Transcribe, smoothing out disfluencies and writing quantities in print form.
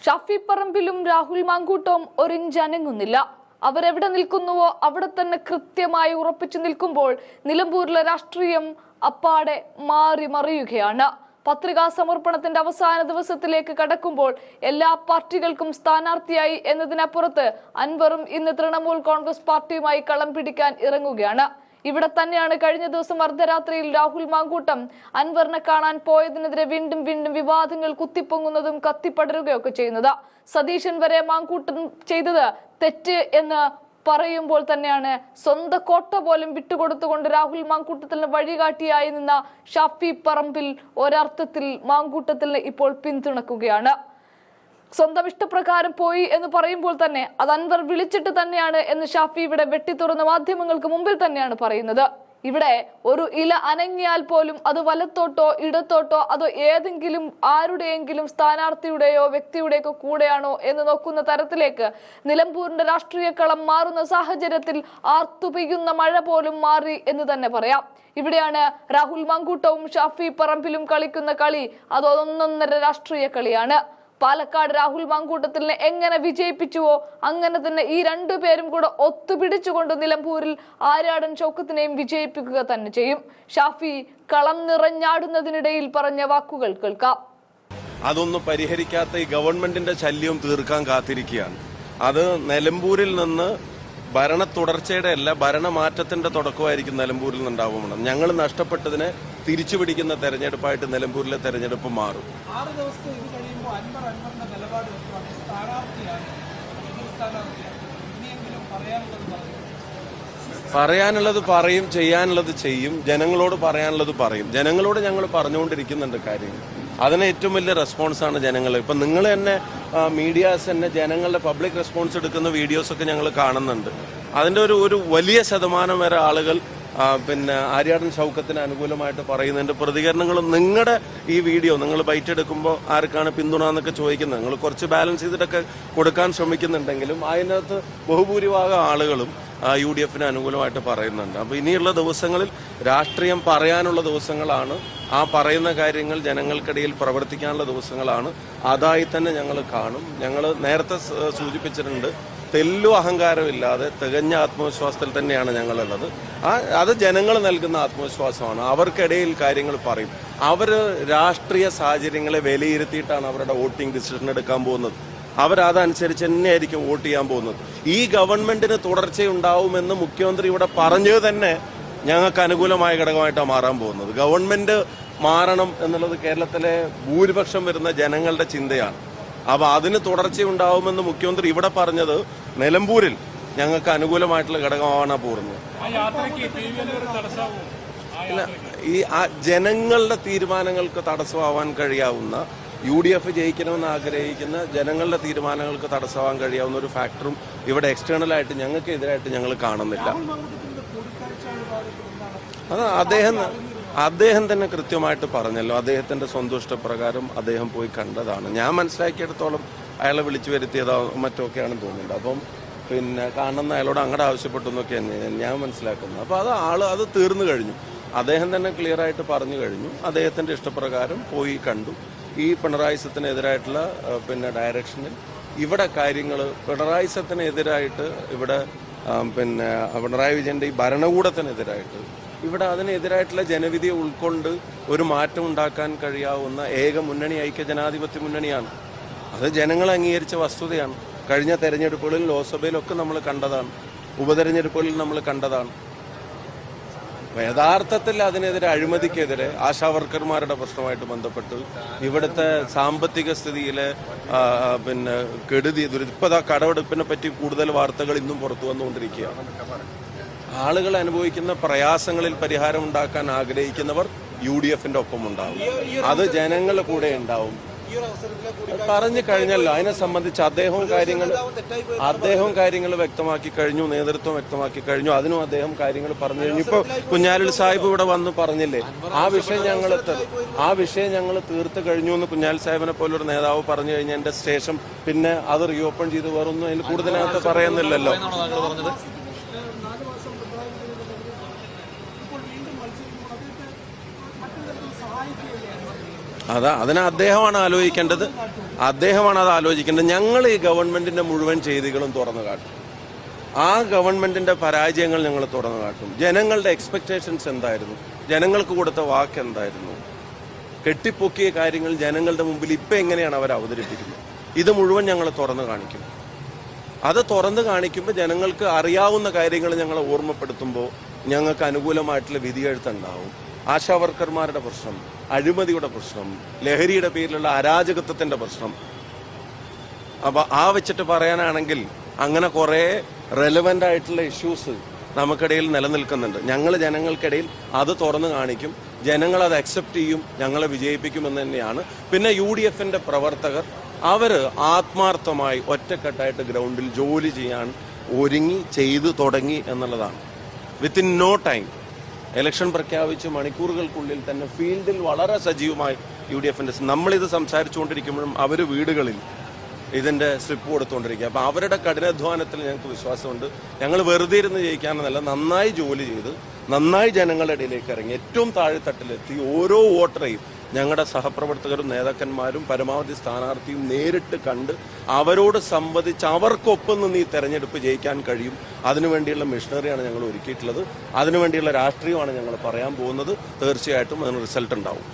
ഷാഫി പറമ്പിലും രാഹുൽ മാങ്കൂട്ടവും ഒരിഞ്ചനങ്ങുന്നില്ല. അവരെവിടെ നിൽക്കുന്നുവോ അവിടെ തന്നെ കൃത്യമായി ഉറപ്പിച്ചു നിൽക്കുമ്പോൾ നിലമ്പൂരിലെ രാഷ്ട്രീയം അപ്പാടെ മാറി മറിയുകയാണ്. പത്രികാ സമർപ്പണത്തിന്റെ അവസാന ദിവസത്തിലേക്ക് കടക്കുമ്പോൾ എല്ലാ പാർട്ടികൾക്കും സ്ഥാനാർത്ഥിയായി എന്നതിനപ്പുറത്ത് അൻവറും ഇന്ന് തൃണമൂൽ കോൺഗ്രസ് പാർട്ടിയുമായി കളം പിടിക്കാൻ ഇറങ്ങുകയാണ്. ഇവിടെ തന്നെയാണ് കഴിഞ്ഞ ദിവസം അർദ്ധരാത്രിയിൽ രാഹുൽ മാങ്കൂട്ടം അൻവറിനെ കാണാൻ പോയതിനെതിരെ വീണ്ടും വിവാദങ്ങൾ കുത്തിപ്പൊങ്ങുന്നതും കത്തിപ്പടരുകയൊക്കെ ചെയ്യുന്നത്. സതീശൻ വരെ മാങ്കൂട്ടം ചെയ്തത് തെറ്റ് എന്ന് പറയുമ്പോൾ തന്നെയാണ് സ്വന്തം കോട്ട പോലും വിട്ടുകൊടുത്തുകൊണ്ട് രാഹുൽ മാങ്കൂട്ടത്തിന് വഴികാട്ടിയായി നിന്ന ഷാഫി പറമ്പിൽ ഒരർത്ഥത്തിൽ മാങ്കൂട്ടത്തിന് ഇപ്പോൾ പിന്തുണക്കുകയാണ്. സ്വന്തം ഇഷ്ടപ്രകാരം പോയി എന്ന് പറയുമ്പോൾ തന്നെ അത് അൻവർ വിളിച്ചിട്ട് തന്നെയാണ് എന്ന് ഷാഫി ഇവിടെ വെട്ടിത്തുറന്ന മാധ്യമങ്ങൾക്ക് മുമ്പിൽ തന്നെയാണ് പറയുന്നത്. ഇവിടെ ഒരു ഇല അനങ്ങിയാൽ പോലും അത് വലത്തോട്ടോ ഇടത്തോട്ടോ അതോ ഏതെങ്കിലും ആരുടെയെങ്കിലും സ്ഥാനാർത്ഥിയുടെയോ വ്യക്തിയുടെയോ കൂടെയാണോ എന്ന് നോക്കുന്ന തരത്തിലേക്ക് നിലമ്പൂരിന്റെ രാഷ്ട്രീയ കളം മാറുന്ന സാഹചര്യത്തിൽ ആർത്തുപെയ്യുന്ന മഴ പോലും മാറി എന്ന് തന്നെ പറയാം. ഇവിടെയാണ് രാഹുൽ മാങ്കൂട്ടവും ഷാഫി പറമ്പിലും കളിക്കുന്ന കളി അത് ഒന്നൊന്നര രാഷ്ട്രീയ കളിയാണ്. പാലക്കാട് രാഹുൽ മാങ്കൂട്ടത്തിനെ എങ്ങനെ വിജയിപ്പിച്ചുവോ അങ്ങനെ തന്നെ ഈ രണ്ടുപേരും കൂടെ ഒത്തുപിടിച്ചുകൊണ്ട് നിലമ്പൂരിൽ ആര്യാടൻ ഷൗക്കത്തിനെയും വിജയിപ്പിക്കുക തന്നെ ചെയ്യും. ഷാഫി കളം നിറഞ്ഞാടുന്നതിനിടയിൽ പറഞ്ഞ വാക്കുകൾ കേൾക്കാം. അതൊന്നും പരിഹരിക്കാത്ത ഈ ഗവൺമെന്റിന്റെ ശല്യം തീർക്കാൻ കാത്തിരിക്കുകയാണ്. അത് നിലമ്പൂരിൽ നിന്ന് ഭരണ തുടർച്ചയുടെ അല്ല ഭരണമാറ്റത്തിന്റെ തുടക്കമായിരിക്കും നിലമ്പൂരിൽ നിന്നുണ്ടാവുമെന്ന്. ഞങ്ങൾ നഷ്ടപ്പെട്ടതിനെ തിരിച്ചു പിടിക്കുന്ന തെരഞ്ഞെടുപ്പായിട്ട് നിലമ്പൂരിലെ തെരഞ്ഞെടുപ്പ് മാറും. പറയാനുള്ളത് പറയും, ചെയ്യാനുള്ളത് ചെയ്യും, ജനങ്ങളോട് പറയാനുള്ളത് പറയും. ജനങ്ങളോട് ഞങ്ങൾ പറഞ്ഞുകൊണ്ടിരിക്കുന്നുണ്ട് കാര്യങ്ങൾ. അതിന് ഏറ്റവും വലിയ റെസ്പോൺസാണ് ജനങ്ങൾ. ഇപ്പം നിങ്ങൾ തന്നെ മീഡിയാസ് തന്നെ ജനങ്ങളുടെ പബ്ലിക് റെസ്പോൺസ് എടുക്കുന്ന വീഡിയോസൊക്കെ ഞങ്ങൾ കാണുന്നുണ്ട്. അതിൻ്റെ ഒരു വലിയ ശതമാനം വരെ ആളുകൾ ആര്യാടൻ ഷൗക്കത്തിന് അനുകൂലമായിട്ട് പറയുന്നതിന്റെ പ്രതികരണങ്ങളും നിങ്ങളുടെ ഈ വീഡിയോ നിങ്ങൾ ബൈറ്റ് എടുക്കുമ്പോൾ ആർക്കാണ് പിന്തുണ എന്നൊക്കെ ചോദിക്കുന്നത്. നിങ്ങൾ കുറച്ച് ബാലൻസ് ചെയ്തിട്ടൊക്കെ കൊടുക്കാൻ ശ്രമിക്കുന്നുണ്ടെങ്കിലും അതിനകത്ത് ബഹുഭൂരിഭാഗം ആളുകളും UDFന് അനുകൂലമായിട്ട് പറയുന്നുണ്ട്. അപ്പോൾ ഇനിയുള്ള ദിവസങ്ങളിൽ രാഷ്ട്രീയം പറയാനുള്ള ദിവസങ്ങളാണ്. ആ പറയുന്ന കാര്യങ്ങൾ ജനങ്ങൾക്കിടയിൽ പ്രവർത്തിക്കാനുള്ള ദിവസങ്ങളാണ്. അതായി തന്നെ ഞങ്ങൾ കാണും. ഞങ്ങൾ നേരത്തെ സൂചിപ്പിച്ചിട്ടുണ്ട്, തെല്ലു അഹങ്കാരമില്ലാതെ തികഞ്ഞ ആത്മവിശ്വാസത്തിൽ തന്നെയാണ് ഞങ്ങളുള്ളത്. അത് ജനങ്ങൾ നൽകുന്ന ആത്മവിശ്വാസമാണ്. അവർക്കിടയിൽ കാര്യങ്ങൾ പറയും. അവർ രാഷ്ട്രീയ സാഹചര്യങ്ങളെ വിലയിരുത്തിയിട്ടാണ് അവരുടെ വോട്ടിംഗ് ഡിസിഷൻ എടുക്കാൻ പോകുന്നത്. അവരതനുസരിച്ച് തന്നെയായിരിക്കും വോട്ട് ചെയ്യാൻ പോകുന്നത്. ഈ ഗവൺമെന്റിന് തുടർച്ചയുണ്ടാവുമെന്ന് മുഖ്യമന്ത്രി ഇവിടെ പറഞ്ഞത് തന്നെ ഞങ്ങൾക്ക് അനുകൂലമായ ഘടകമായിട്ടാണ് മാറാൻ പോകുന്നത്. ഗവൺമെന്റ് മാറണം എന്നുള്ളത് കേരളത്തിലെ ഭൂരിപക്ഷം വരുന്ന ജനങ്ങളുടെ ചിന്തയാണ്. അപ്പൊ അതിന് തുടർച്ചയുണ്ടാവുമെന്ന് മുഖ്യമന്ത്രി ഇവിടെ പറഞ്ഞത് നിലമ്പൂരിൽ ഞങ്ങൾക്ക് അനുകൂലമായിട്ടുള്ള ഘടകമാണ് പോകുന്നത്. ഈ ജനങ്ങളുടെ തീരുമാനങ്ങൾക്ക് തടസ്സമാവാൻ കഴിയാവുന്ന UDF ജയിക്കണമെന്ന് ആഗ്രഹിക്കുന്ന ജനങ്ങളുടെ തീരുമാനങ്ങൾക്ക് തടസ്സമാവാൻ കഴിയാവുന്ന ഒരു ഫാക്ടറും ഇവിടെ എക്സ്റ്റേണലായിട്ട് ഞങ്ങൾക്ക് എതിരായിട്ട് ഞങ്ങൾ കാണുന്നില്ല. അത് അദ്ദേഹം തന്നെ കൃത്യമായിട്ട് പറഞ്ഞല്ലോ. അദ്ദേഹത്തിന്റെ സന്തുഷ്ടപ്രകാരം അദ്ദേഹം പോയി കണ്ടതാണ്. ഞാൻ മനസ്സിലാക്കിയെടുത്തോളം അയാളെ വിളിച്ചു വരുത്തിയതോ മറ്റൊക്കെയാണെന്ന് തോന്നുന്നുണ്ട്. അപ്പം കാണുന്ന അയാളോട് അങ്ങോട്ട് ആവശ്യപ്പെട്ടു എന്നൊക്കെ ഞാൻ മനസ്സിലാക്കുന്നത്. അപ്പോൾ അത് തീർന്നു കഴിഞ്ഞു. അദ്ദേഹം തന്നെ ക്ലിയർ ആയിട്ട് പറഞ്ഞു കഴിഞ്ഞു. അദ്ദേഹത്തിന്റെ ഇഷ്ടപ്രകാരം പോയി കണ്ടു. ഈ പിണറായിസത്തിനെതിരായിട്ടുള്ള ഡയറക്ഷനിൽ ഇവിടെ കാര്യങ്ങൾ പിണറായിസത്തിനെതിരായിട്ട് ഇവിടെ പിണറായി വിജയന്റെ ഈ ഭരണകൂടത്തിനെതിരായിട്ട് ഇവിടെ അതിനെതിരായിട്ടുള്ള ജനവിധിയെ ഉൾക്കൊണ്ട് ഒരു മാറ്റം ഉണ്ടാക്കാൻ കഴിയാവുന്ന ഏക മുന്നണി ഐക്യജനാധിപത്യ മുന്നണിയാണ്. അത് ജനങ്ങൾ അംഗീകരിച്ച വസ്തുതയാണ്. കഴിഞ്ഞ തെരഞ്ഞെടുപ്പുകളിൽ ലോക്സഭയിലൊക്കെ നമ്മൾ കണ്ടതാണ്, ഉപതെരഞ്ഞെടുപ്പുകളിൽ നമ്മൾ കണ്ടതാണ്. യഥാർത്ഥത്തിൽ അതിനെതിരെ അഴിമതിക്കെതിരെ ആശാവർക്കർമാരുടെ പ്രശ്നമായിട്ട് ബന്ധപ്പെട്ട് ഇവിടുത്തെ സാമ്പത്തിക സ്ഥിതിയിലെ കെടുതി കടമെടുപ്പിനെ പറ്റി കൂടുതൽ വാർത്തകൾ ഇന്നും പുറത്തു വന്നുകൊണ്ടിരിക്കുകയാണ്. ആളുകൾ അനുഭവിക്കുന്ന പ്രയാസങ്ങളിൽ പരിഹാരം ഉണ്ടാക്കാൻ ആഗ്രഹിക്കുന്നവർ UDFന്റെ ഒപ്പം ഉണ്ടാവും. അത് ജനങ്ങളുടെ കൂടെ ഉണ്ടാവും. പറഞ്ഞു കഴിഞ്ഞല്ലോ. അതിനെ സംബന്ധിച്ച് അദ്ദേഹവും കാര്യങ്ങൾ വ്യക്തമാക്കി കഴിഞ്ഞു, നേതൃത്വം വ്യക്തമാക്കി കഴിഞ്ഞു. അതിനും അദ്ദേഹം കാര്യങ്ങൾ പറഞ്ഞു കഴിഞ്ഞു. ഇപ്പൊ കുഞ്ഞാലിൽ സാഹിബ് ഇവിടെ വന്ന് പറഞ്ഞില്ലേ, ആ വിഷയം ഞങ്ങൾ തീർത്ത് കഴിഞ്ഞു എന്ന് കുഞ്ഞാലിൽ സാഹിബിനെ പോലൊരു നേതാവ് പറഞ്ഞു കഴിഞ്ഞതിന്റെ ശേഷം പിന്നെ അത് റീഓപ്പൺ ചെയ്ത് വേറൊന്നും അതിൽ കൂടുതലകത്ത് പറയുന്നില്ലല്ലോ. അതിനെ അദ്ദേഹമാണ് ആലോചിക്കേണ്ടത്. അദ്ദേഹമാണ് അത് ആലോചിക്കേണ്ടത്. ഞങ്ങൾ ഈ ഗവൺമെന്റിന്റെ മുഴുവൻ ചെയ്തികളും തുറന്നു കാട്ടും. ആ ഗവൺമെന്റിന്റെ പരാജയങ്ങൾ ഞങ്ങൾ തുറന്നു കാട്ടും. ജനങ്ങളുടെ എക്സ്പെക്ടേഷൻസ് എന്തായിരുന്നു, ജനങ്ങൾക്ക് കൊടുത്ത വാക്ക് എന്തായിരുന്നു, കെട്ടിപ്പൊക്കിയ കാര്യങ്ങൾ ജനങ്ങളുടെ മുമ്പിൽ ഇപ്പം എങ്ങനെയാണ് അവർ അവതരിപ്പിക്കുന്നത്, ഇത് മുഴുവൻ ഞങ്ങൾ തുറന്നു കാണിക്കും. അത് തുറന്നു കാണിക്കുമ്പോൾ ജനങ്ങൾക്ക് അറിയാവുന്ന കാര്യങ്ങൾ ഞങ്ങളെ ഓർമ്മപ്പെടുത്തുമ്പോൾ ഞങ്ങൾക്ക് അനുകൂലമായിട്ടുള്ള വിധിയെഴുത്തുണ്ടാവും. ആശാവർക്കർമാരുടെ പ്രശ്നം, അഴിമതിയുടെ പ്രശ്നം, ലഹരിയുടെ പേരിലുള്ള അരാജകത്വത്തിന്റെ പ്രശ്നം, അപ്പൊ ആ വെച്ചിട്ട് പറയാനാണെങ്കിൽ അങ്ങനെ കുറെ റെലവെന്റ് ആയിട്ടുള്ള ഇഷ്യൂസ് നമുക്കിടയിൽ നിലനിൽക്കുന്നുണ്ട്. ഞങ്ങൾ ജനങ്ങൾക്കിടയിൽ അത് തുറന്നു കാണിക്കും. ജനങ്ങൾ അത് അക്സെപ്റ്റ് ചെയ്യും, ഞങ്ങളെ വിജയിപ്പിക്കുമെന്ന് തന്നെയാണ്. പിന്നെ UDFന്റെ പ്രവർത്തകർ അവര് ആത്മാർത്ഥമായി ഒറ്റക്കെട്ടായിട്ട് ഗ്രൗണ്ടിൽ ജോലി ചെയ്യാൻ ചെയ്തു തുടങ്ങി എന്നുള്ളതാണ്. വിത്തിൻ നോ ടൈം ഇലക്ഷൻ പ്രഖ്യാപിച്ച് മണിക്കൂറുകൾക്കുള്ളിൽ തന്നെ ഫീൽഡിൽ വളരെ സജീവമായി UDFന്റെ നമ്മളിത് സംസാരിച്ചുകൊണ്ടിരിക്കുമ്പോഴും അവർ വീടുകളിൽ ഇതിന്റെ സ്ലിപ്പ് കൊടുത്തുകൊണ്ടിരിക്കുക. അപ്പൊ അവരുടെ കഠിനാധ്വാനത്തിൽ ഞങ്ങൾക്ക് വിശ്വാസമുണ്ട്. ഞങ്ങൾ വെറുതെ ഇരുന്ന് ജയിക്കാനെന്നല്ല, നന്നായി ജോലി ചെയ്ത് നന്നായി ജനങ്ങളുടെ ഇടയിലേക്ക് ഇറങ്ങി ഏറ്റവും താഴെത്തട്ടിലെത്തി ഓരോ വോട്ടറെയും ഞങ്ങളുടെ സഹപ്രവർത്തകരും നേതാക്കന്മാരും പരമാവധി സ്ഥാനാർത്ഥിയും നേരിട്ട് കണ്ട് അവരോട് സംവദിച്ച് അവർക്കൊപ്പം നിന്ന് ഈ തെരഞ്ഞെടുപ്പ് ജയിക്കാൻ കഴിയും. അതിനുവേണ്ടിയുള്ള മിഷനറിയാണ് ഞങ്ങൾ ഒരുക്കിയിട്ടുള്ളത്. അതിനുവേണ്ടിയുള്ള രാഷ്ട്രീയമാണ് ഞങ്ങൾ പറയാൻ പോകുന്നത്. തീർച്ചയായിട്ടും അതിന് റിസൾട്ട് ഉണ്ടാവും.